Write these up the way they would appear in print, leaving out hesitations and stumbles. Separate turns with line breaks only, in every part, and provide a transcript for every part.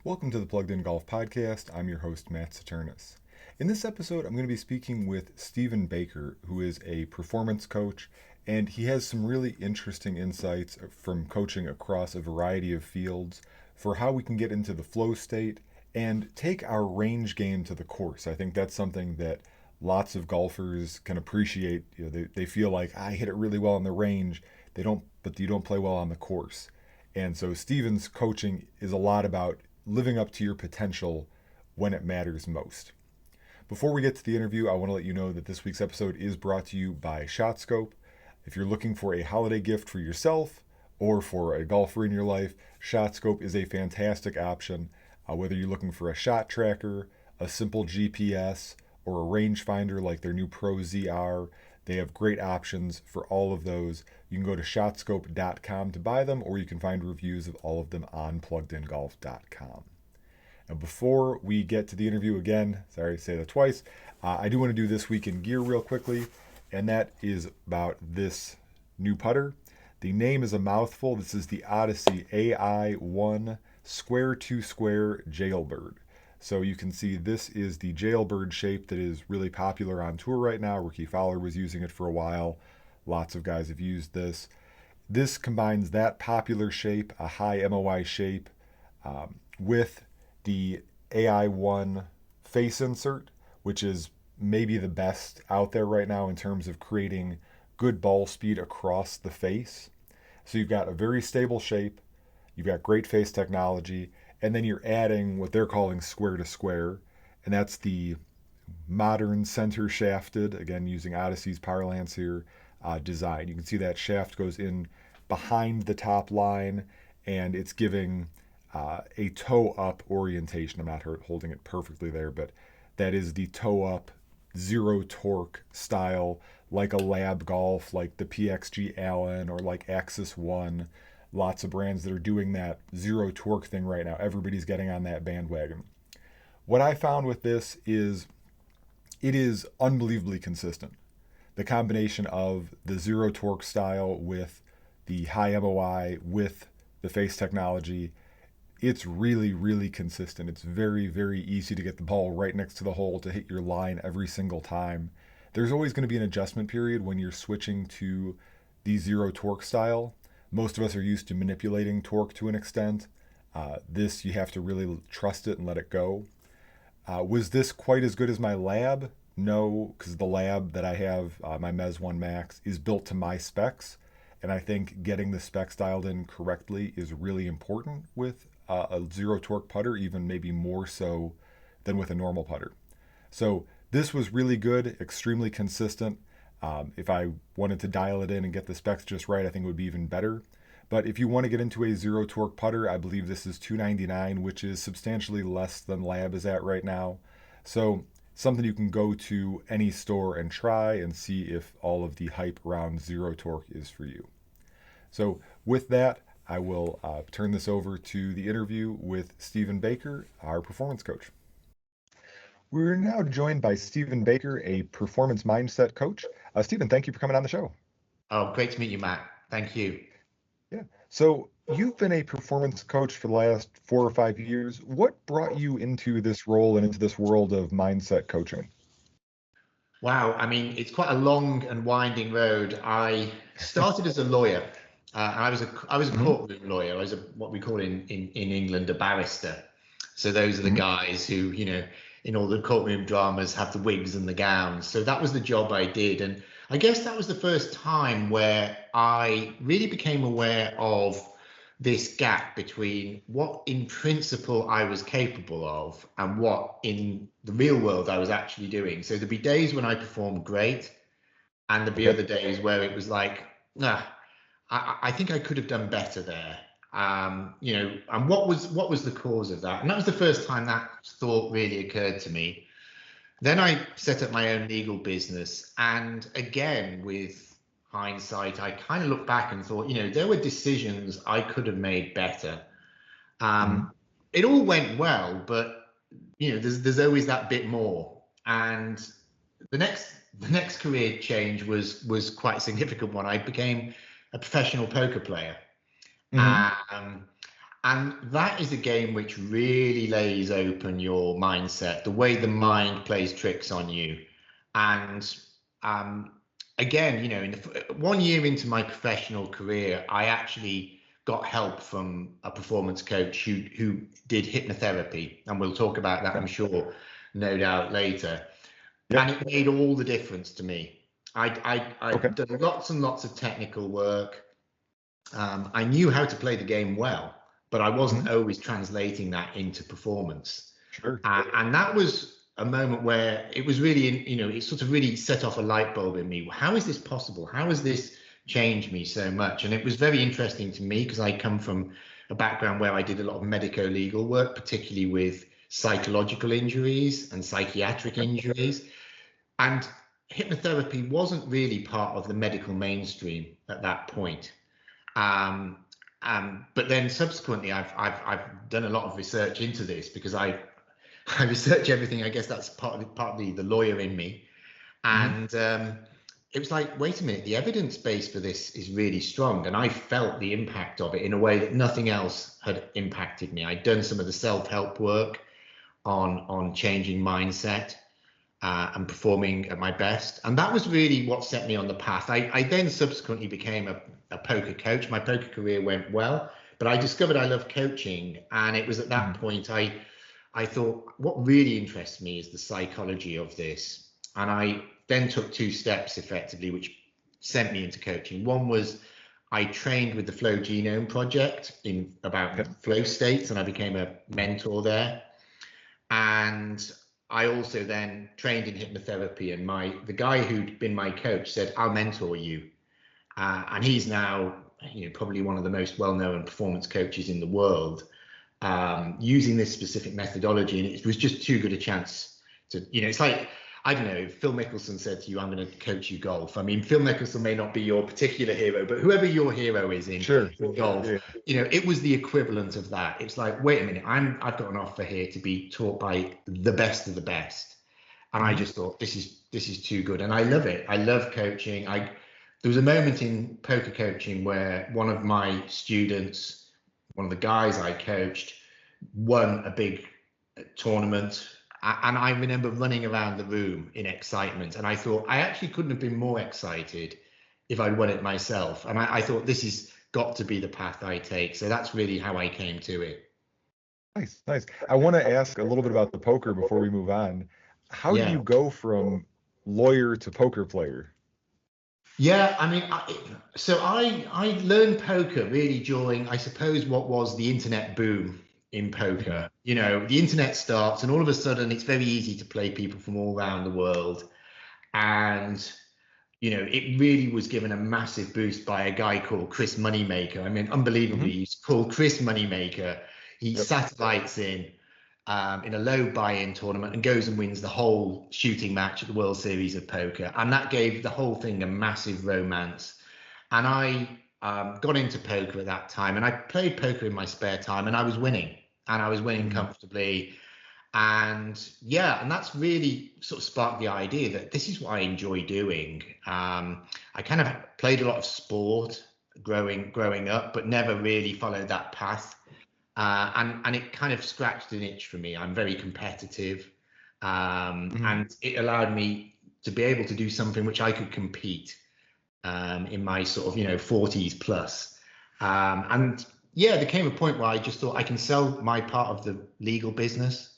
Welcome to the Plugged In Golf Podcast. I'm your host, Matt Saturnis. In this episode, I'm going to be speaking with Stephen Baker, who is a performance coach, and he has some really interesting insights from coaching across a variety of fields for how we can get into the flow state and take our range game to the course. I think that's something that lots of golfers can appreciate. They feel like I hit it really well on the range, but you don't play well on the course. And so Stephen's coaching is a lot about living up to your potential when it matters most. Before we get to the interview, I want to let you know that this week's episode is brought to you by ShotScope. If you're looking for a holiday gift for yourself or for a golfer in your life, ShotScope is a fantastic option. Whether you're looking for a shot tracker, a simple GPS, or a rangefinder like their new Pro ZR, they have great options for all of those. You can go to shotscope.com to buy them, or you can find reviews of all of them on pluggedingolf.com. Now, before we get to the interview again, sorry to say that twice, I do want to do this week in gear real quickly, and that is about this new putter. The name is a mouthful. This is the Odyssey AI1 Square to Square Jailbird. So you can see this is the jailbird shape that is really popular on tour right now. Ricky Fowler was using it for a while. Lots of guys have used this. This combines that popular shape, a high MOI shape, with the AI1 face insert, which is maybe the best out there right now in terms of creating good ball speed across the face. So you've got a very stable shape, you've got great face technology, and then you're adding what they're calling square to square, and that's the modern center shafted, again using Odyssey's parlance here, design. You can see that shaft goes in behind the top line, and it's giving a toe up orientation. I'm not holding it perfectly there, but that is the toe up, zero torque style, like a Lab Golf, like the PXG Allen, or like Axis One. Lots of brands that are doing that zero torque thing right now. Everybody's getting on that bandwagon. What I found with this is it is unbelievably consistent. The combination of the zero torque style with the high MOI with the face technology, it's really, really consistent. It's very, very easy to get the ball right next to the hole to hit your line every single time. There's always going to be an adjustment period when you're switching to the zero torque style. Most of us are used to manipulating torque to an extent. This, you have to really trust it and let it go. Was this quite as good as my Lab? No, because the Lab that I have, my Mez 1 Max, is built to my specs. And I think getting the specs dialed in correctly is really important with a zero torque putter, even maybe more so than with a normal putter. So this was really good, extremely consistent. If I wanted to dial it in and get the specs just right, I think it would be even better. But if you want to get into a zero torque putter, I believe this is $299, which is substantially less than Lab is at right now. So something you can go to any store and try and see if all of the hype around zero torque is for you. So with that, I will turn this over to the interview with Stephen Baker, our performance coach. We're now joined by Stephen Baker, a performance mindset coach. Stephen, thank you for coming on the show.
Oh, great to meet you, Matt. Thank you.
Yeah. So you've been a performance coach for the last 4 or 5 years. What brought you into this role and into this world of mindset coaching?
Wow. I mean, it's quite a long and winding road. I started as a lawyer. I was a courtroom lawyer. I was what we call in England a barrister. So those are the guys who, in all the courtroom dramas have the wigs and the gowns. So that was the job I did. And I guess that was the first time where I really became aware of this gap between what in principle I was capable of and what in the real world I was actually doing. So there'd be days when I performed great, and there'd be other days where it was like, I think I could have done better there. And what was the cause of that? And that was the first time that thought really occurred to me. Then I set up my own legal business, and again, with hindsight, I kind of looked back and thought, there were decisions I could have made better. It all went well, but there's always that bit more. And the next career change was quite a significant one. I became a professional poker player. And that is a game which really lays open your mindset, the way the mind plays tricks on you. And um, again, you know, in the 1 year into my professional career, I actually got help from a performance coach who did hypnotherapy, and we'll talk about that, I'm sure, no doubt later. And
Yep.
it made all the difference to me.
Okay.
I'd done lots and lots of technical work. I knew how to play the game well, but I wasn't
Mhm.
always translating that into performance.
Sure.
And that was a moment where it was really, you know, it sort of really set off a light bulb in me. How is this possible? How has this changed me so much? And it was very interesting to me because I come from a background where I did a lot of medico-legal work, particularly with psychological injuries and psychiatric injuries. And hypnotherapy wasn't really part of the medical mainstream at that point. Um, but then subsequently, I've done a lot of research into this because I research everything. I guess that's partly the lawyer in me,
Mhm.
and it was like, wait a minute, the evidence base for this is really strong, and I felt the impact of it in a way that nothing else had impacted me. I'd done some of the self-help work on changing mindset and performing at my best. And that was really what set me on the path. I then subsequently became a poker coach. My poker career went well, but I discovered I love coaching. And it was at that
Mhm.
point I thought, what really interests me is the psychology of this. And I then took two steps effectively, which sent me into coaching. One was I trained with the Flow Genome Project in
Okay.
about flow states, and I became a mentor there. And I also then trained in hypnotherapy, and the guy who'd been my coach said, "I'll mentor you," and he's now, you know, probably one of the most well-known performance coaches in the world, using this specific methodology, and it was just too good a chance to, you know, it's like, I don't know, Phil Mickelson said to you, "I'm going to coach you golf." I mean, Phil Mickelson may not be your particular hero, but whoever your hero is
Sure.
in golf,
Yeah.
you know, it was the equivalent of that. It's like, wait a minute, I've got an offer here to be taught by the best of the best, and I
Mhm.
just thought this is too good, and I love it. I love coaching. There was a moment in poker coaching where one of my students, one of the guys I coached, won a big tournament. And I remember running around the room in excitement. And I thought, I actually couldn't have been more excited if I'd won it myself. And I thought, this has got to be the path I take. So that's really how I came to it.
Nice, nice. I want to ask a little bit about the poker before we move on. How do
Yeah.
you go from lawyer to poker player?
Yeah, I mean, I learned poker really during, I suppose, what was the internet boom in
Mhm.
poker. You know, the internet starts, and all of a sudden, it's very easy to play people from all around the world. And you know, it really was given a massive boost by a guy called Chris Moneymaker. I mean, unbelievably,
Mhm.
he's called Chris Moneymaker. He
Yep.
satellites in a low buy-in tournament and goes and wins the whole shooting match at the World Series of Poker, and that gave the whole thing a massive romance. And I got into poker at that time, and I played poker in my spare time, and I was winning,
Mhm.
comfortably. And yeah, and that's really sort of sparked the idea that this is what I enjoy doing. I kind of played a lot of sport growing up, but never really followed that path. And it kind of scratched an itch for me. I'm very competitive,
Mhm.
and it allowed me to be able to do something which I could compete in my sort of, you know, 40s plus. And yeah, there came a point where I just thought I can sell my part of the legal business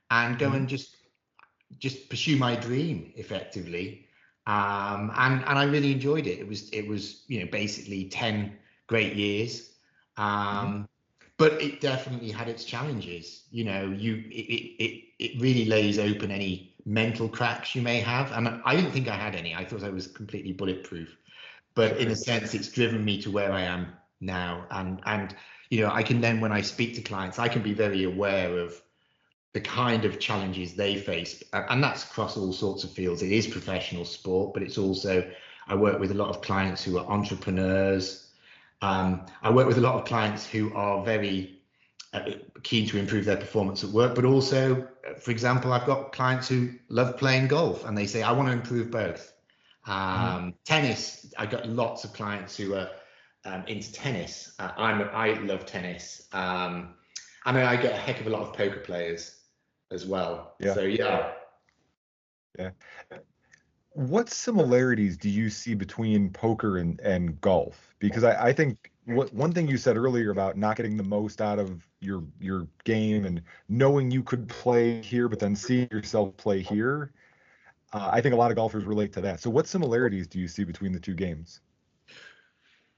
and go
Mhm.
and just pursue my dream effectively. And I really enjoyed it. It was, you know, basically 10 great years.
Mhm.
Um, but it definitely had its challenges. You know, it really lays open any mental cracks you may have. And I didn't think I had any. I thought I was completely bulletproof. But in a
Sure.
sense, it's driven me to where I am now. And you know, I can then, when I speak to clients, I can be very aware of the kind of challenges they face, and that's across all sorts of fields. It is professional sport, but it's also, I work with a lot of clients who are entrepreneurs. I work with a lot of clients who are very keen to improve their performance at work, but also, for example, I've got clients who love playing golf and they say, I want to improve both.
Mhm.
Tennis, I got lots of clients who are into tennis. I love tennis. I mean, I get a heck of a lot of poker players as well.
Yeah.
So yeah.
Yeah. What similarities do you see between poker and golf? Because I think one thing you said earlier about not getting the most out of your game and knowing you could play here, but then seeing yourself play here, I think a lot of golfers relate to that. So what similarities do you see between the two games?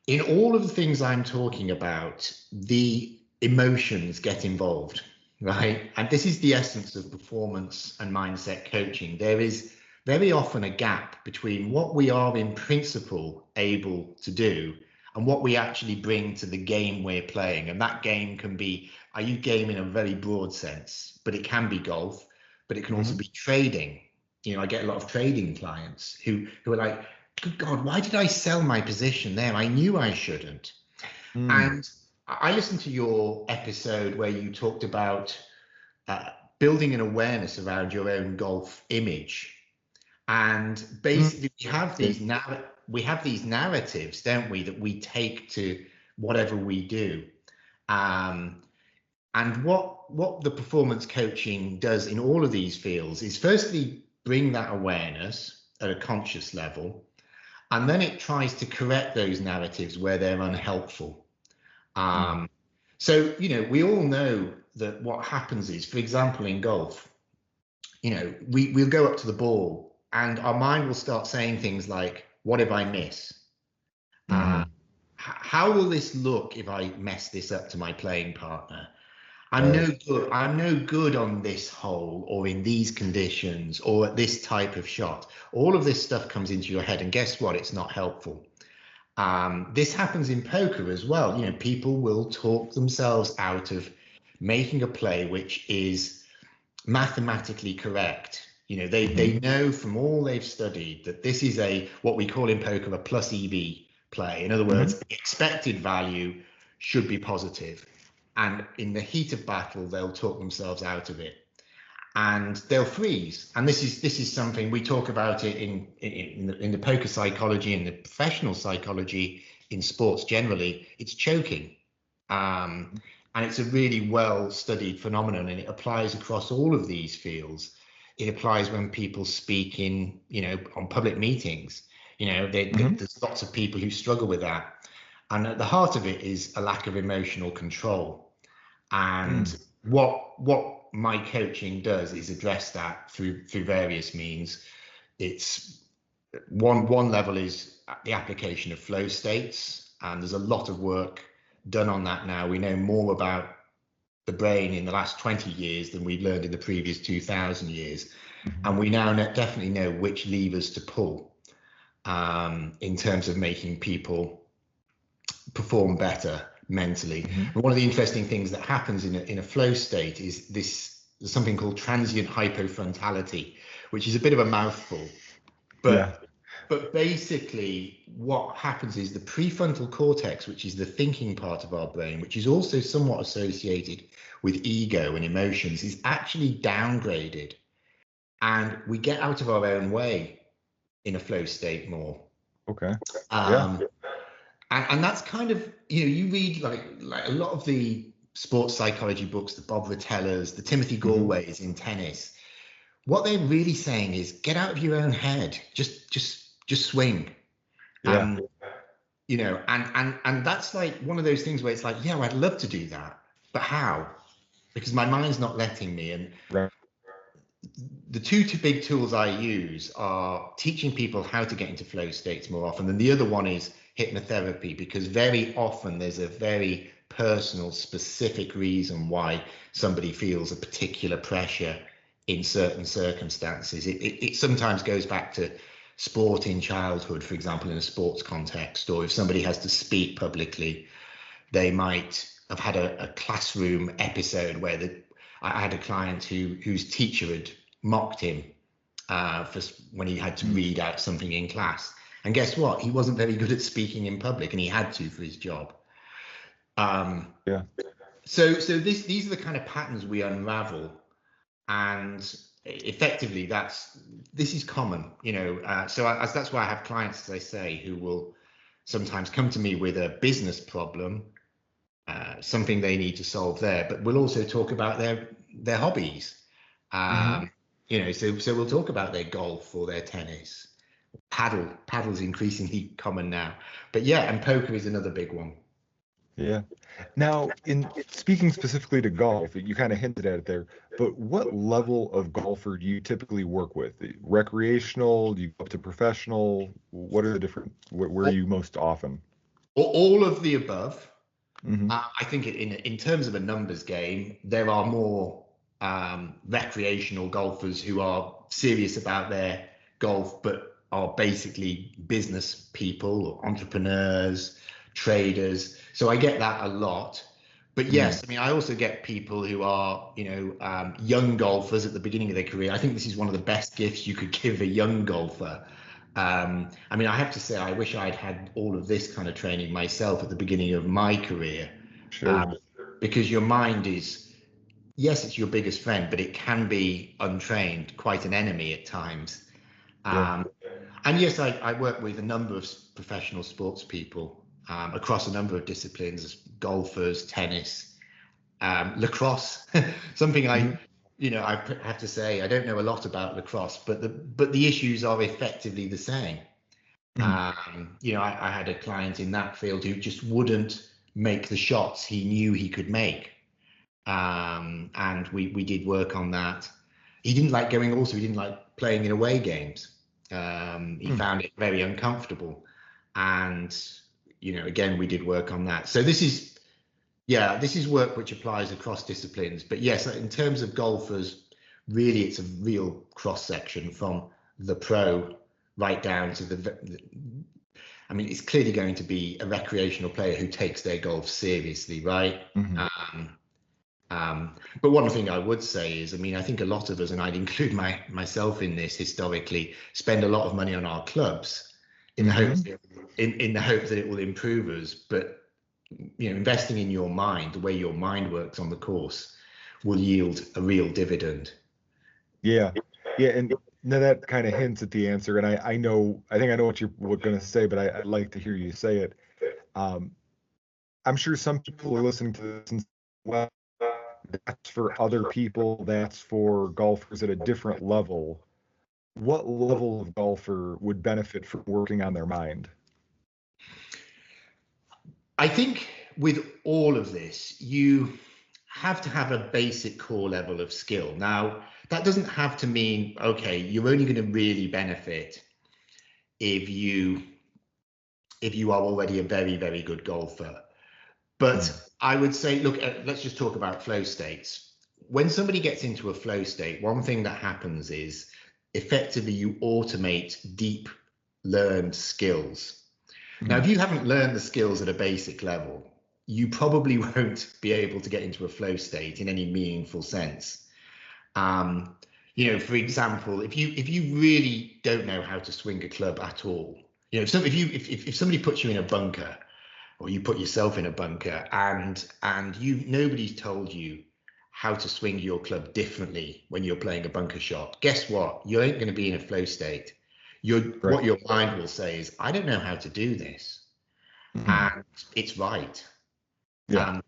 In all of the things I'm talking about, the emotions get involved, right? And this is the essence of performance and mindset coaching. There is very often a gap between what we are in principle able to do and what we actually bring to the game we're playing. And that game can be, I use game in a very broad sense, but it can be golf, but it can also
Hmm.
be trading. You know, I get a lot of trading clients who are like, good God, why did I sell my position there? I knew I shouldn't.
Mm.
And I listened to your episode where you talked about building an awareness around your own golf image. And
Mm.
basically, we have these narratives, don't we, that we take to whatever we do. Um, and what the performance coaching does in all of these fields is firstly bring that awareness at a conscious level, and then it tries to correct those narratives where they're unhelpful.
Mm.
Um, so, you know, we all know that what happens is, for example, in golf, you know, we'll go up to the ball and our mind will start saying things like, what if I miss? Uh,
Hmm.
how will this look if I mess this up to my playing partner? I'm
Right.
no good. I'm no good on this hole or in these conditions or at this type of shot. All of this stuff comes into your head, and guess what? It's not helpful. This happens in poker as well. You know, people will talk themselves out of making a play which is mathematically correct. You know, they know from all they've studied that this is a what we call in poker a plus EV play. In other
Hmm.
words, the expected value should be positive. And in the heat of battle, they'll talk themselves out of it and they'll freeze. And this is something we talk about it in the poker psychology and the professional psychology in sports generally. It's choking, and it's a really well studied phenomenon, and it applies across all of these fields. It applies when people speak in, you know, on public meetings. You know,
Hmm.
there's lots of people who struggle with that, and at the heart of it is a lack of emotional control. And
Mm.
what my coaching does is address that through various means. It's one level is the application of flow states, and there's a lot of work done on that now. We know more about the brain in the last 20 years than we've learned in the previous 2000 years,
Hmm.
and we now definitely know which levers to pull in terms of making people perform better mentally.
Hmm.
And one of the interesting things that happens in a flow state is this there's something called transient hypofrontality, which is a bit of a mouthful,
Yeah.
but basically what happens is the prefrontal cortex, which is the thinking part of our brain, which is also somewhat associated with ego and emotions, is actually downgraded, and we get out of our own way in a flow state more.
Okay. Yeah.
Um, and that's kind of, you know, you read like a lot of the sports psychology books, the Bob Rotellas, the Timothy
Hmm.
Galways in tennis. What they're really saying is get out of your own head, just swing.
Yeah.
um you know, and that's like one of those things where it's like, yeah, I'd love to do that, but how? Because my mind's not letting me. And
Right.
the two big tools I use are teaching people how to get into flow states more often, and the other one is hypnotherapy, because very often there's a very personal, specific reason why somebody feels a particular pressure in certain circumstances. It sometimes goes back to sport in childhood, for example, in a sports context, or if somebody has to speak publicly, they might have had a classroom episode where I had a client whose teacher had mocked him for when he had to
Mm.
read out something in class. And guess what? He wasn't very good at speaking in public, and he had to for his job. Um,
Yeah.
so these are the kind of patterns we unravel, and effectively this is common. You know, that's why I have clients, as I say, who will sometimes come to me with a business problem, something they need to solve there, but we'll also talk about their hobbies.
Hmm.
So we'll talk about their golf or their tennis. Paddle's increasingly common now, but yeah, and poker is another big one.
Yeah. Now, in speaking specifically to golf, you kind of hinted at it there, but what level of golfer do you typically work with? Recreational? Do you go up to professional? What are the different, where are
All,
you most often?
all of the above.
Hmm.
I think in terms of a numbers game, there are more recreational golfers who are serious about their golf, but are basically business people or entrepreneurs, traders. So I get that a lot. But
Hmm.
yes, I mean, I also get people who are, young golfers at the beginning of their career. I think this is one of the best gifts you could give a young golfer. I mean, I have to say, I wish I'd had all of this kind of training myself at the beginning of my career,
Sure.
um, because your mind is, yes, it's your biggest friend, but it can be untrained, quite an enemy at times.
Yeah.
Um, and yes, I work with a number of professional sports people across a number of disciplines, golfers, tennis, lacrosse, something
Hmm.
I have to say, I don't know a lot about lacrosse, but the issues are effectively the same.
Hmm.
I had a client in that field who just wouldn't make the shots he knew he could make. And we did work on that. He didn't like going, also, he didn't like playing in away games. He found it very uncomfortable. And, again, we did work on that. So this is work which applies across disciplines. But yes, in terms of golfers, really, it's a real cross section from the pro right down to I mean, it's clearly going to be a recreational player who takes their golf seriously, right?
Hmm.
But one thing I would say is, I mean, I think a lot of us, and I'd include myself in this historically, spend a lot of money on our clubs in the
Hmm.
hope in the hope that it will improve us. But investing in your mind, the way your mind works on the course, will yield a real dividend.
Yeah. Yeah. And now that kind of hints at the answer. And I think I know what you're going to say, but I'd like to hear you say it. Um, I'm sure some people are listening to this and say, well, that's for other people, that's for golfers at a different level. What level of golfer would benefit from working on their mind?
I think with all of this, you have to have a basic core level of skill. Now, that doesn't have to mean, okay, you're only going to really benefit if you are already a very, very good golfer.
Mm.
But I would say, look, let's just talk about flow states. When somebody gets into a flow state, one thing that happens is effectively you automate deep learned skills. Now, if
Mm.
you haven't learned the skills at a basic level, you probably won't be able to get into a flow state in any meaningful sense. Um, for example, if you really don't know how to swing a club at all, if somebody puts you in a bunker or you put yourself in a bunker and nobody's told you how to swing your club differently when you're playing a bunker shot, guess what? You ain't going to be in a flow state.
Right.
What your mind will say is, I don't know how to do this,
Mm.
and it's right.
Yeah.
Um,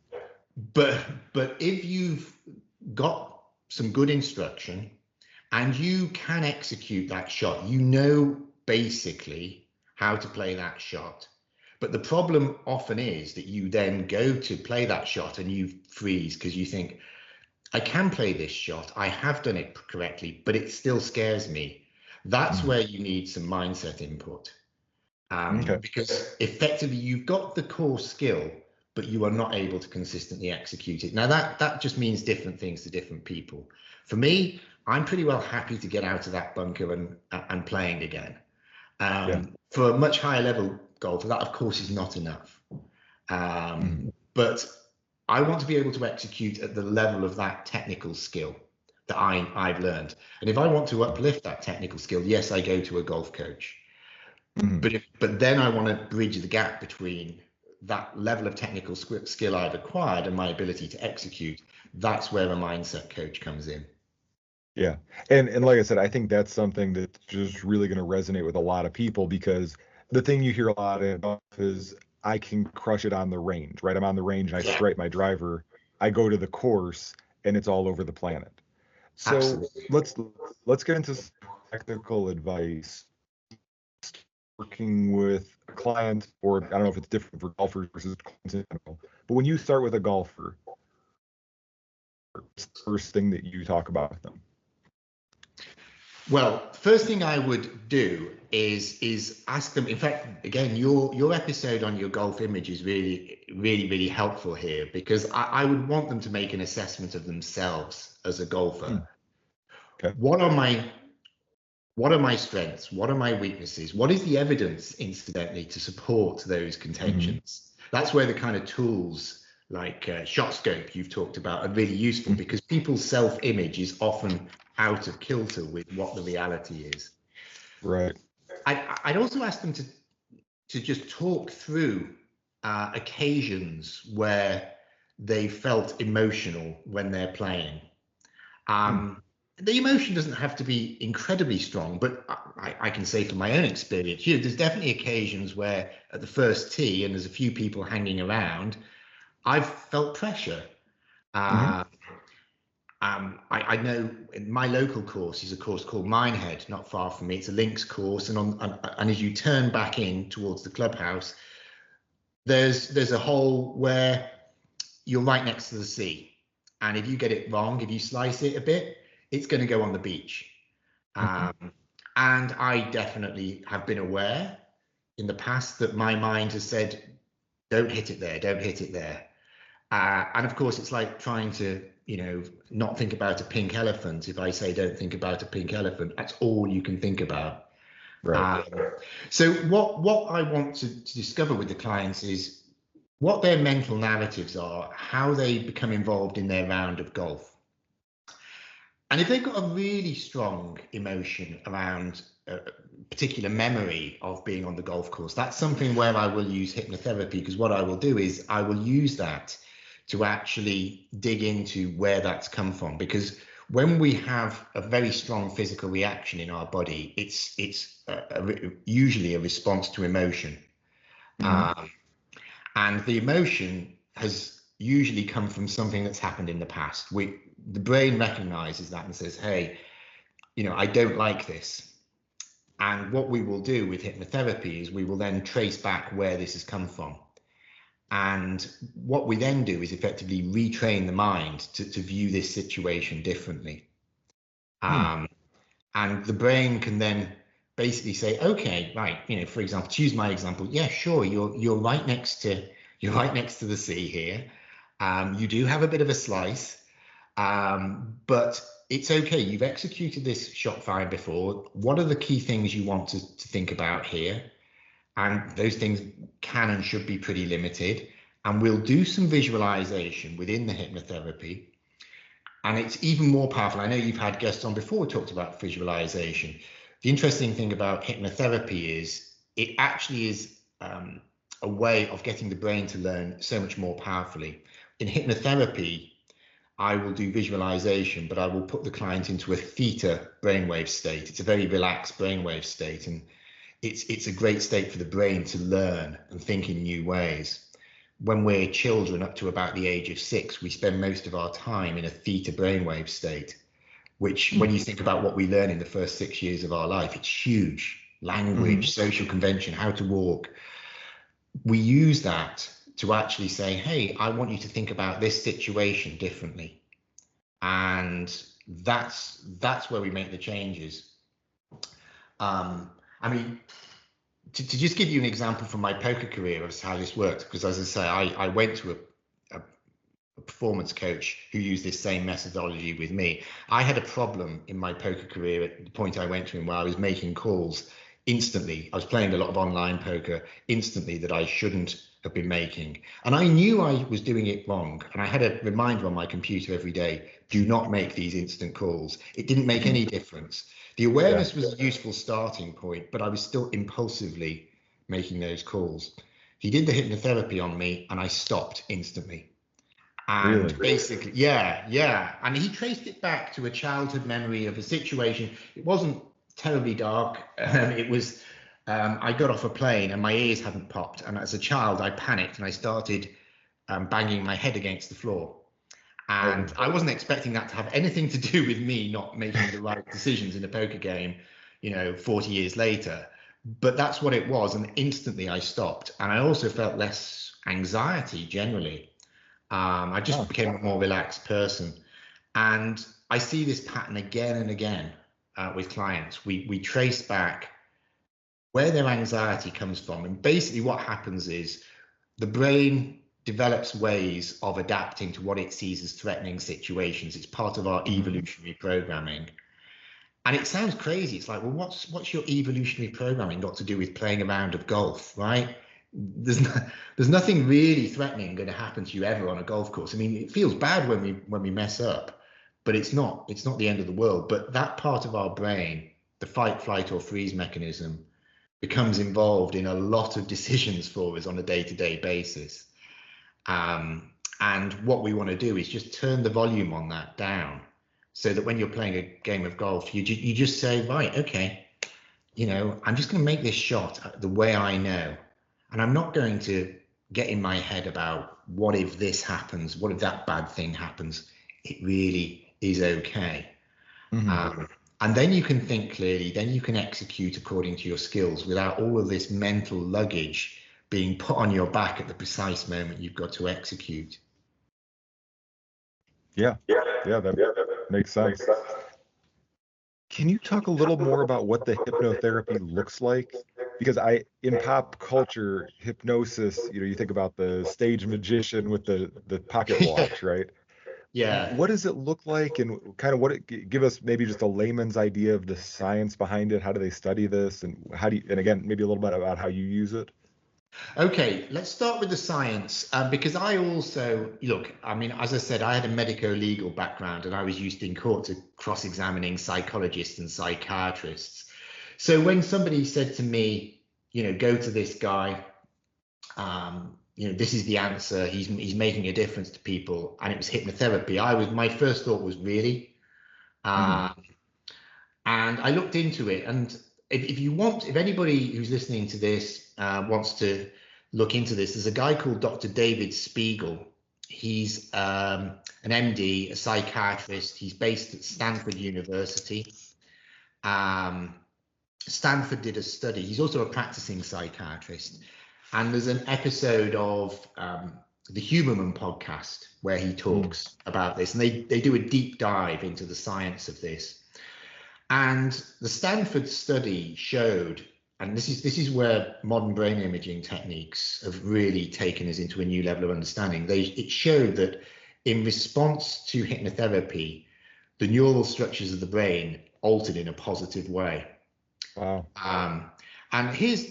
but if you've got some good instruction and you can execute that shot, you know basically how to play that shot. But the problem often is that you then go to play that shot and you freeze because you think, I can play this shot. I have done it correctly, but it still scares me. That's
Mm.
where you need some mindset input.
Okay.
Because effectively you've got the core skill, but you are not able to consistently execute it. Now that just means different things to different people. For me, I'm pretty well happy to get out of that bunker and playing again.
Yeah.
For a much higher level golfer, that of course is not enough.
Mm.
But I want to be able to execute at the level of that technical skill that I've learned. And if I want to uplift that technical skill, yes, I go to a golf coach.
Mm.
But then I want to bridge the gap between that level of technical skill I've acquired and my ability to execute. That's where a mindset coach comes in.
Yeah. And like I said, I think that's something that's just really going to resonate with a lot of people because the thing you hear a lot in golf is I can crush it on the range, right? I'm on the range and I
Yeah,
strike my driver. I go to the course and it's all over the planet. So
absolutely.
let's get into some practical advice working with a client, or I don't know if it's different for golfers versus clients in general. But when you start with a golfer, what's the first thing that you talk about with them?
Well, first thing I would do is ask them. In fact, again, your episode on your golf image is really helpful here, because I would want them to make an assessment of themselves as a golfer.
Hmm. Okay.
What are my strengths? What are my weaknesses? What is the evidence, incidentally, to support those
Mm-hmm.
contentions? That's where the kind of tools like shot scope you've talked about are really useful, because people's self-image is often out of kilter with what the reality is.
Right.
I'd also ask them to just talk through occasions where they felt emotional when they're playing.
Hmm.
The emotion doesn't have to be incredibly strong, but I can say from my own experience, there's definitely occasions where at the first tee and there's a few people hanging around, I've felt pressure.
Mm-hmm.
Uh, I know in my local course is a course called Minehead, not far from me. It's a links course, and as you turn back in towards the clubhouse, there's a hole where you're right next to the sea, and if you get it wrong, if you slice it a bit, it's going to go on the beach.
Mm-hmm.
Um, and I definitely have been aware in the past that my mind has said, "Don't hit it there, don't hit it there." And of course, it's like trying to, not think about a pink elephant. If I say don't think about a pink elephant, that's all you can think about.
Right.
Um, so what I want to discover with the clients is what their mental narratives are, how they become involved in their round of golf. And if they've got a really strong emotion around a particular memory of being on the golf course, that's something where I will use hypnotherapy, because what I will do is I will use that to actually dig into where that's come from. Because when we have a very strong physical reaction in our body, it's usually a response to emotion.
Mm-hmm.
Um, and the emotion has usually come from something that's happened in the past. The brain recognizes that and says, hey, I don't like this. And what we will do with hypnotherapy is we will then trace back where this has come from. And what we then do is effectively retrain the mind to view this situation differently.
Hmm.
Um, and the brain can then basically say, okay, right, for example, to use my example, yeah, sure, you're right next to the sea here. You do have a bit of a slice, but it's okay. You've executed this shot fine before. What are the key things you want to think about here? And those things can and should be pretty limited. And we'll do some visualization within the hypnotherapy. And it's even more powerful. I know you've had guests on before who talked about visualization. The interesting thing about hypnotherapy is it actually is a way of getting the brain to learn so much more powerfully. In hypnotherapy, I will do visualization, but I will put the client into a theta brainwave state. It's a very relaxed brainwave state, and it's a great state for the brain to learn and think in new ways. When we're children up to about the age of 6, we spend most of our time in a theta brainwave state, which when you think about what we learn in the first 6 years of our life, it's huge.
Mm-hmm.
Language, social convention, how to walk. We use that to actually say, hey, I want you to think about this situation differently. And that's where we make the changes. I mean, to just give you an example from my poker career of how this worked, because as I say, I went to a performance coach who used this same methodology with me. I had a problem in my poker career at the point I went to him where I was making calls instantly. I was playing a lot of online poker instantly that I shouldn't have been making. And I knew I was doing it wrong. And I had a reminder on my computer every day, do not make these instant calls. It didn't make any difference. The
Yeah.
awareness was a useful starting point, but I was still impulsively making those calls. He did the hypnotherapy on me and I stopped instantly. And
Really.
basically, yeah. And he traced it back to a childhood memory of a situation. It wasn't terribly dark. It was I got off a plane and my ears hadn't popped. And as a child, I panicked and I started banging my head against the floor. And I wasn't expecting that to have anything to do with me not making the right decisions in a poker game, 40 years later. But that's what it was. And instantly I stopped. And I also felt less anxiety generally. I just became a more relaxed person. And I see this pattern again and again with clients. We trace back where their anxiety comes from. And basically what happens is the brain develops ways of adapting to what it sees as threatening situations. It's part of our evolutionary programming. And it sounds crazy. It's like, well, what's your evolutionary programming got to do with playing a round of golf, right? There's nothing really threatening going to happen to you ever on a golf course. I mean, it feels bad when we mess up, but it's not the end of the world. But that part of our brain, the fight, flight, or freeze mechanism, becomes involved in a lot of decisions for us on a day-to-day basis. And what we want to do is just turn the volume on that down, so that when you're playing a game of golf, you just say, right, okay, I'm just going to make this shot the way I know. And I'm not going to get in my head about what if this happens, what if that bad thing happens. It really is okay. And then you can think clearly, then you can execute according to your skills without all of this mental luggage being put on your back at the precise moment you've got to execute.
Yeah, that makes sense. Can you talk a little more about what the hypnotherapy looks like? Because in pop culture, hypnosis, you think about the stage magician with the pocket watch, right?
Yeah.
What does it look like, and kind of give us maybe just a layman's idea of the science behind it? How do they study this, and and again, maybe a little bit about how you use it?
Okay, let's start with the science, because I also, look, I mean, as I said, I had a medico-legal background and I was used in court to cross-examining psychologists and psychiatrists. So when somebody said to me, go to this guy, this is the answer, he's making a difference to people, and it was hypnotherapy, my first thought was, really? And I looked into it, and if anybody who's listening to this wants to look into this, there's a guy called Dr. David Spiegel. He's an MD, a psychiatrist. He's based at Stanford University. Stanford did a study. He's also a practicing psychiatrist. And there's an episode of the Huberman podcast where he talks about this, and they do a deep dive into the science of this. And the Stanford study showed, and this is where modern brain imaging techniques have really taken us into a new level of understanding. It showed that in response to hypnotherapy, the neural structures of the brain altered in a positive way.
Wow.
And here's,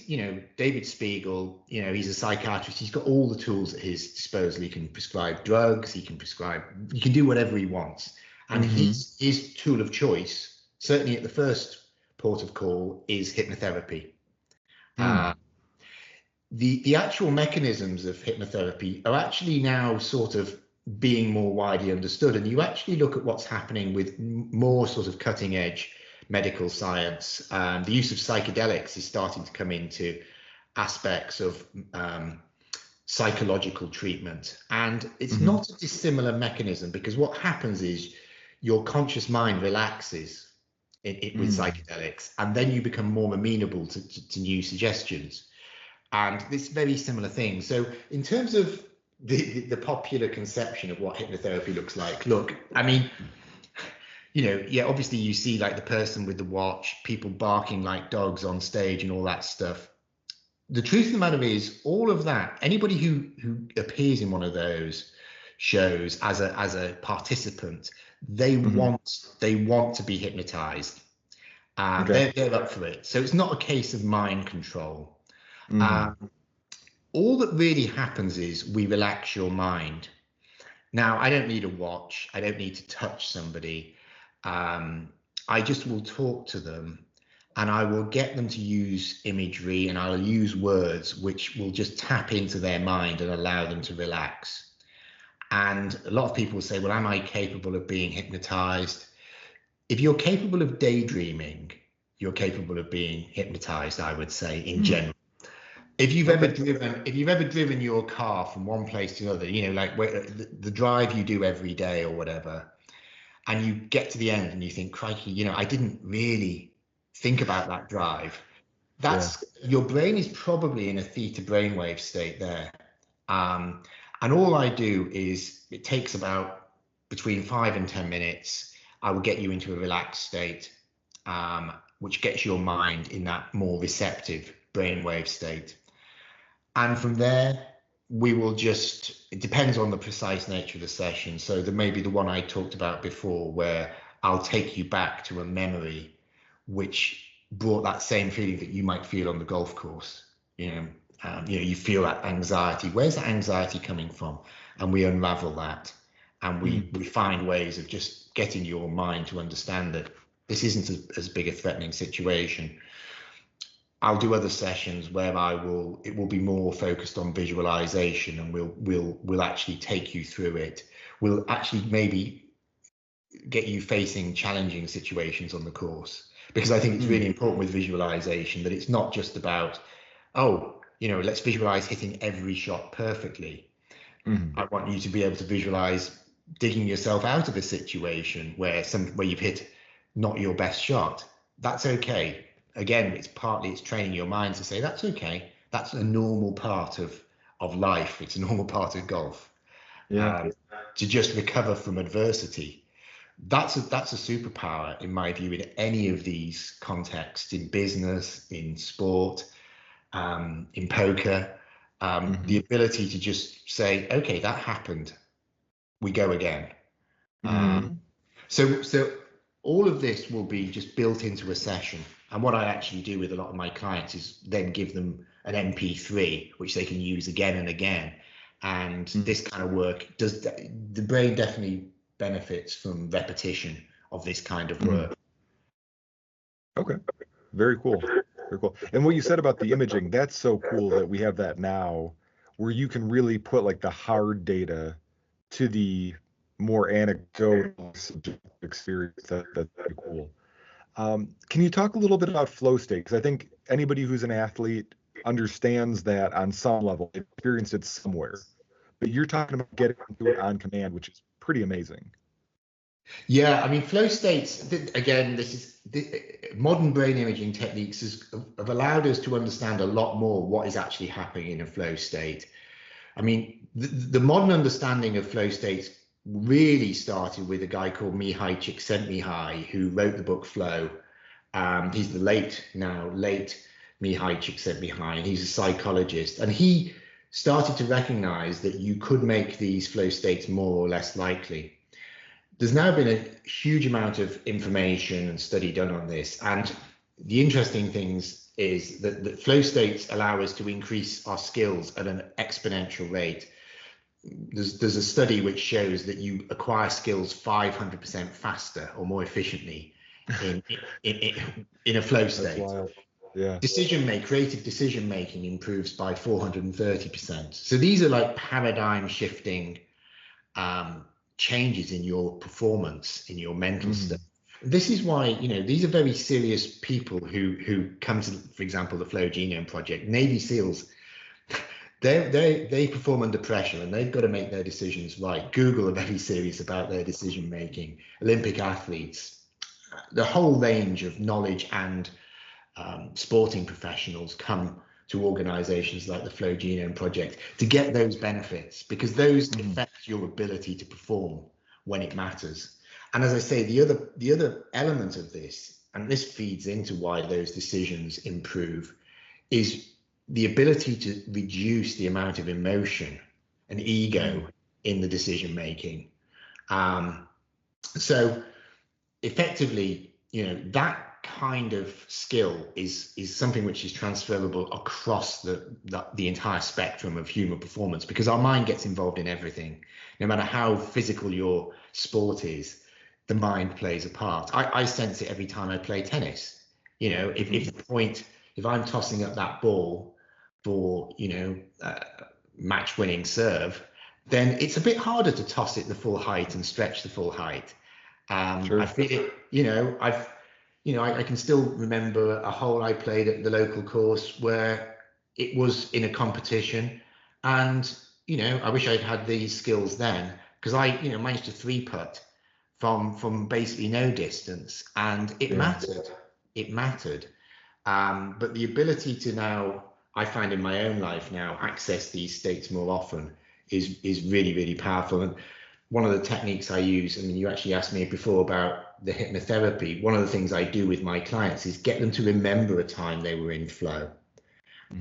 David Spiegel, he's a psychiatrist. He's got all the tools at his disposal. He can prescribe drugs. He can do whatever he wants. And his tool of choice, certainly at the first port of call, is hypnotherapy. The actual mechanisms of hypnotherapy are actually now sort of being more widely understood. And you actually look at what's happening with more sort of cutting edge medical science. The use of psychedelics is starting to come into aspects of psychological treatment. And it's not a dissimilar mechanism, because what happens is your conscious mind relaxes with psychedelics, and then you become more amenable to new suggestions. And this very similar thing. So in terms of the popular conception of what hypnotherapy looks like, look, I mean, obviously you see like the person with the watch, people barking like dogs on stage and all that stuff. The truth of the matter is, all of that, anybody who appears in one of those shows as a participant, they want to be hypnotized. They're up for it. So it's not a case of mind control. All that really happens is we relax your mind. Now, I don't need a watch. I don't need to touch somebody. I just will talk to them, and I will get them to use imagery, and I'll use words which will just tap into their mind and allow them to relax. And a lot of people say, well, am I capable of being hypnotized? If you're capable of daydreaming, you're capable of being hypnotized, I would say, in general. If you've ever driven your car from one place to another, like the drive you do every day or whatever, and you get to the end and you think, crikey, I didn't really think about that drive. That's your brain is probably in a theta brainwave state there. And all I do is it takes about between 5 and 10 minutes. I will get you into a relaxed state, which gets your mind in that more receptive brainwave state. And from there, it depends on the precise nature of the session. So there may be the one I talked about before, where I'll take you back to a memory which brought that same feeling that you might feel on the golf course. You feel that anxiety. Where's that anxiety coming from? And we unravel that, and we find ways of just getting your mind to understand that this isn't as big a threatening situation. I'll do other sessions where it will be more focused on visualization, and we'll actually take you through it. We'll actually maybe get you facing challenging situations on the course, because I think it's really important with visualization that it's not just about, let's visualize hitting every shot perfectly. I want you to be able to visualize digging yourself out of a situation where you've hit not your best shot. That's okay. Again, it's training your mind to say that's okay. That's a normal part of life. It's a normal part of golf. To just recover from adversity. That's a superpower in my view in any of these contexts, in business, in sport, in poker. The ability to just say, okay, that happened. We go again. So all of this will be just built into a session. And what I actually do with a lot of my clients is then give them an MP3, which they can use again and again. And this kind of work the brain definitely benefits from repetition of this kind of work.
Okay. Very cool. Very cool. And what you said about the imaging, that's so cool that we have that now, where you can really put like the hard data to the more anecdotal experience. That's pretty cool. Can you talk a little bit about flow state? Because I think anybody who's an athlete understands that on some level, they've experienced it somewhere. But you're talking about getting to it on command, which is pretty amazing.
Yeah, I mean, flow states, again, modern brain imaging techniques have allowed us to understand a lot more what is actually happening in a flow state. I mean, the modern understanding of flow states really started with a guy called Mihai Csikszentmihalyi, who wrote the book Flow. He's the late Mihai Csikszentmihalyi, and he's a psychologist. And he started to recognize that you could make these flow states more or less likely. There's now been a huge amount of information and study done on this. And the interesting things is that flow states allow us to increase our skills at an exponential rate. There's a study which shows that you acquire skills 500% faster or more efficiently in a flow state.
That's wild. Yeah.
Creative decision making improves by 430%. So these are like paradigm shifting changes in your performance, in your mental state. This is why, these are very serious people who come to, for example, the Flow Genome Project. Navy SEALs, they perform under pressure and they've got to make their decisions right. Google are very serious about their decision making. Olympic athletes, the whole range of knowledge and sporting professionals come to organizations like the Flow Genome Project to get those benefits, because those affect your ability to perform when it matters. And as I say, the other element of this, and this feeds into why those decisions improve, is the ability to reduce the amount of emotion and ego in the decision making. So effectively, that kind of skill is something which is transferable across the entire spectrum of human performance, because our mind gets involved in everything. No matter how physical your sport is, the mind plays a part. I sense it every time I play tennis. If I'm tossing up that ball for match-winning serve, then it's a bit harder to toss it the full height and stretch the full height.
Sure.
I feel it, I can still remember a hole I played at the local course where it was in a competition, and I wish I'd had these skills then, because I managed to three putt from basically no distance, and it mattered. It mattered. But the ability to now, I find in my own life now, access these states more often is really, really powerful. And one of the techniques I use, I mean, you actually asked me before about the hypnotherapy. One of the things I do with my clients is get them to remember a time they were in flow.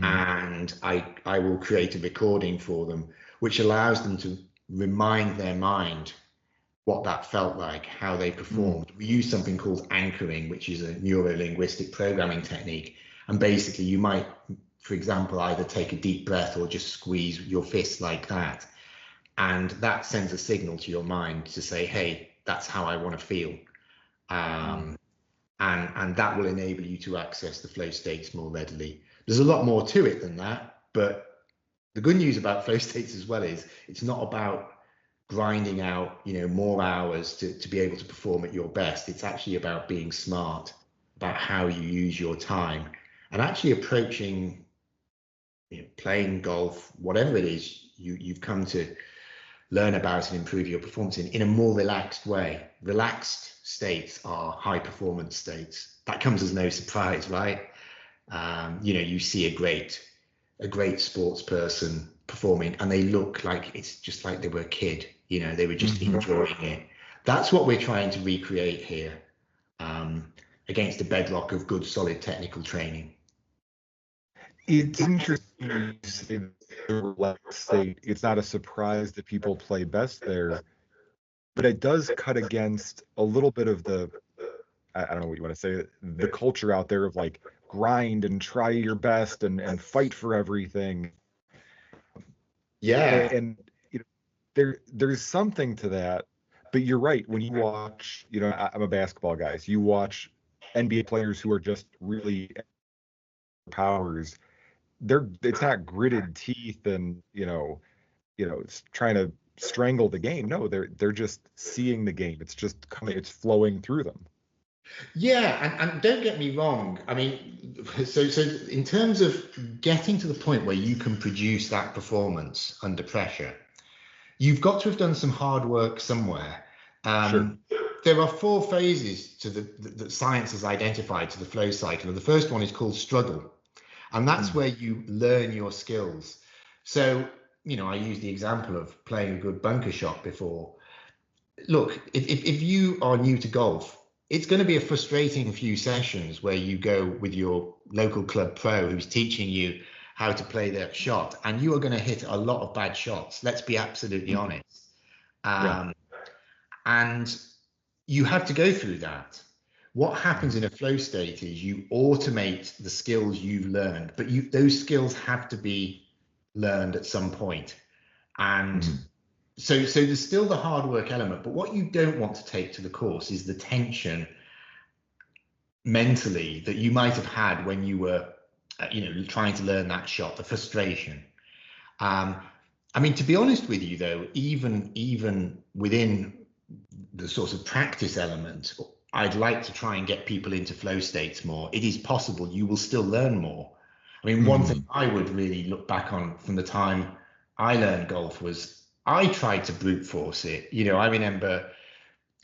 And I will create a recording for them, which allows them to remind their mind what that felt like, how they performed. We use something called anchoring, which is a neuro-linguistic programming technique. And basically you might, for example, either take a deep breath or just squeeze your fist like that. And that sends a signal to your mind to say, hey, that's how I want to feel. And that will enable you to access the flow states more readily. There's a lot more to it than that, but the good news about flow states as well is it's not about grinding out more hours to be able to perform at your best. It's actually about being smart about how you use your time, and actually approaching playing golf, whatever it is you've come to learn about and improve your performance in a more relaxed way. Relaxed states are high performance states. That comes as no surprise, right? You see a great sports person performing and they look like it's just like they were a kid. They were just enjoying it. That's what we're trying to recreate here, against the bedrock of good, solid technical training.
It's interesting when you say the relaxed state. It's not a surprise that people play best there, but it does cut against a little bit of I don't know what you want to say, the culture out there of like grind and try your best and fight for everything.
Yeah.
And there's something to that, but you're right. When you watch, I'm a basketball guy, so you watch NBA players who are just really powers. It's not gritted teeth and trying to strangle the game. No, they're just seeing the game. It's just coming. It's flowing through them.
Yeah, and don't get me wrong. I mean, so in terms of getting to the point where you can produce that performance under pressure, you've got to have done some hard work somewhere.
Sure.
There are four phases to that science has identified to the flow cycle. The first one is called struggle, and that's where you learn your skills. So, I use the example of playing a good bunker shot before. Look, if you are new to golf, it's going to be a frustrating few sessions where you go with your local club pro who's teaching you how to play that shot, and you are going to hit a lot of bad shots. Let's be absolutely honest. And you have to go through that. What happens in a flow state is you automate the skills you've learned, but those skills have to be learned at some point. And so there's still the hard work element, but what you don't want to take to the course is the tension mentally that you might have had when you were trying to learn that shot, the frustration. I mean, to be honest with you though, even within the sort of practice element, I'd like to try and get people into flow states more. It is possible. You will still learn more. I mean, one thing I would really look back on from the time I learned golf was I tried to brute force it. I remember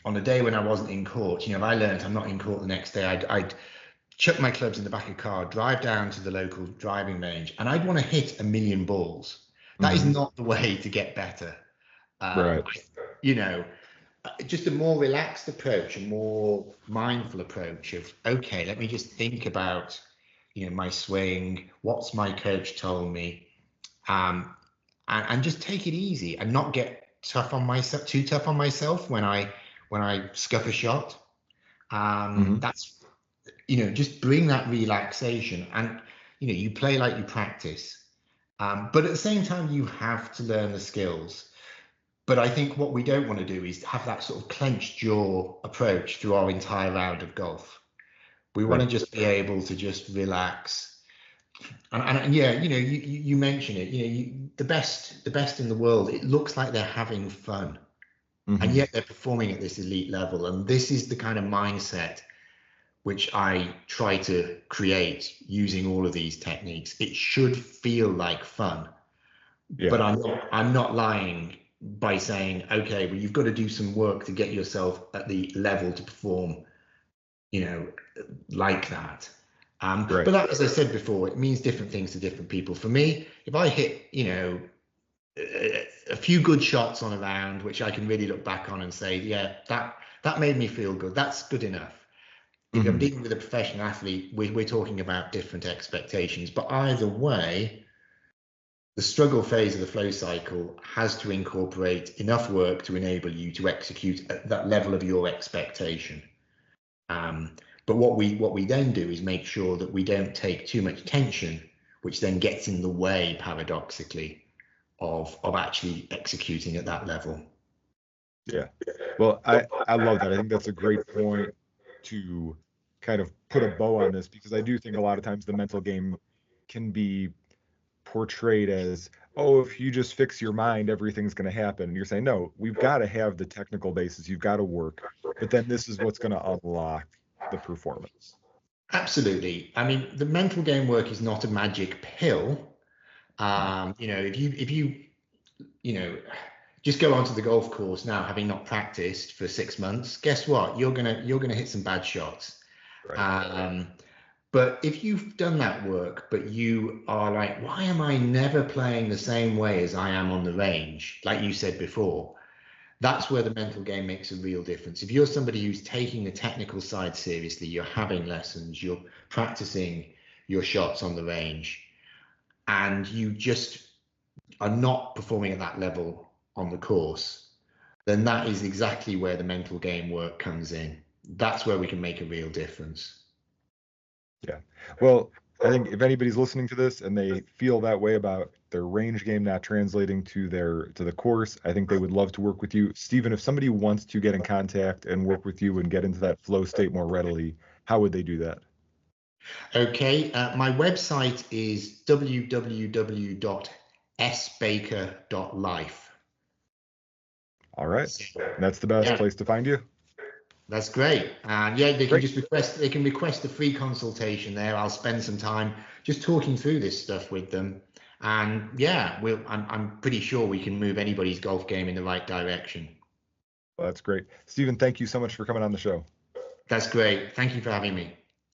on a day when I wasn't in court, if I learned I'm not in court the next day, I'd chuck my clubs in the back of a car, drive down to the local driving range, and I'd want to hit a million balls. That is not the way to get better.
Right.
Just a more relaxed approach, a more mindful approach of, okay, let me just think about, my swing, what's my coach told me, and just take it easy and not get too tough on myself when I scuff a shot. That's, just bring that relaxation, and, you play like you practice. But at the same time, you have to learn the skills. But I think what we don't want to do is have that sort of clenched jaw approach through our entire round of golf. We want to just be able to just relax. And yeah, you mentioned it, the best in the world, it looks like they're having fun. And yet they're performing at this elite level. And this is the kind of mindset which I try to create using all of these techniques, it should feel like fun.
Yeah.
But I'm not lying by saying, okay, well, you've got to do some work to get yourself at the level to perform, like that.
Right.
But that, as I said before, it means different things to different people. For me, if I hit, a few good shots on a round, which I can really look back on and say, yeah, that made me feel good. That's good enough. If I'm
Hmm.
dealing with a professional athlete, we're talking about different expectations. But either way, the struggle phase of the flow cycle has to incorporate enough work to enable you to execute at that level of your expectation. But what we then do is make sure that we don't take too much tension, which then gets in the way, paradoxically, of actually executing at that level.
Yeah. Well, I love that. I think that's a great point to kind of put a bow on this, because I do think a lot of times the mental game can be portrayed as, oh, if you just fix your mind, everything's going to happen. And you're saying, no, we've got to have the technical basis. You've got to work, but then this is what's going to unlock the performance.
Absolutely. I mean, the mental game work is not a magic pill.
Mhm.
If you just go onto the golf course now, having not practiced for 6 months, guess what? You're gonna hit some bad shots.
Right.
Um, but if you've done that work, but you are like, why am I never playing the same way as I am on the range? Like you said before, that's where the mental game makes a real difference. If you're somebody who's taking the technical side seriously, you're having lessons, you're practicing your shots on the range, and you just are not performing at that level on the course, then that is exactly where the mental game work comes in. That's where we can make a real difference.
Yeah. Well, I think if anybody's listening to this and they feel that way about their range game not translating to the course, I think they would love to work with you. Stephen, if somebody wants to get in contact and work with you and get into that flow state more readily, how would they do that?
Okay, my website is www.sbaker.life.
All right. And that's the best
Yeah,
place to find you.
that's great. And yeah,
Great.
they can request a free consultation there. I'll spend some time just talking through this stuff with them. And yeah, I'm pretty sure we can move anybody's golf game in the right direction.
Well, that's great. Stephen, thank you so much for coming on the show.
That's great. Thank you for having me.